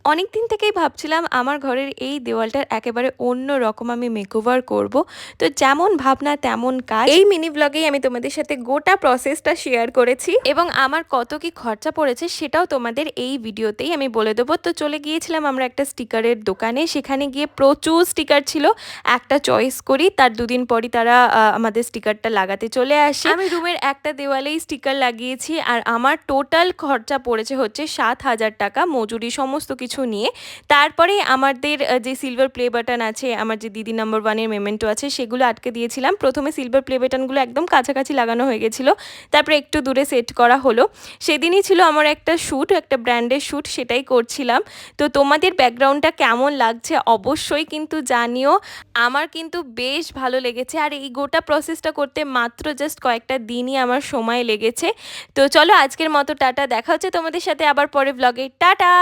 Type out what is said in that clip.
অনেক দিন থেকেই ভাবছিলাম আমার ঘরের এই দেওয়ালটার একেবারে অন্য রকম আমি মেকওভার করব। তো যেমন ভাবনা তেমন কাজ। এই মিনি ব্লগেই আমি তোমাদের সাথে গোটা প্রসেসটা শেয়ার করেছি এবং আমার কত কি খরচা পড়েছে সেটাও তোমাদের এই ভিডিওতেই আমি বলে দেবো। তো চলে গিয়েছিলাম আমরা একটা স্টিকারের দোকানে, সেখানে গিয়ে প্রচুর স্টিকার ছিল। একটা চয়েস করি, তার দুদিন পরই তারা আমাদের স্টিকারটা লাগাতে চলে আসে। আমি রুমের একটা দেওয়ালেই স্টিকার লাগিয়েছি আর আমার টোটাল খরচা পড়েছে হচ্ছে 7,000 টাকা, মজুরি সমস্ত কিছু নিয়ে। তারপরে আমাদের যে সিলভার প্লে বাটন আছে, আমার যে দিদি নাম্বার 1-এর মেমেন্টো আছে, সেগুলো আটকে দিয়েছিলাম। প্রথমে সিলভার প্লে বাটনগুলো একদম কাছাকাছি লাগানো হয়ে গেছিল, তারপরে একটু দূরে সেট করা হলো। সেদিনই ছিল আমার একটা শ্যুট, একটা ব্র্যান্ডের শ্যুট, সেটাই করছিলাম। তো তোমাদের ব্যাকগ্রাউন্ডটা কেমন লাগছে অবশ্যই কিন্তু জানিও। আমার কিন্তু বেশ ভালো লেগেছে আর এই গোটা প্রসেসটা করতে মাত্র জাস্ট কয়েকটা দিনই আমার সময় লেগেছে। তো চলো আজকের মতো টাটা, দেখা হচ্ছে তোমাদের সাথে আবার পরে ব্লগে। টাটা।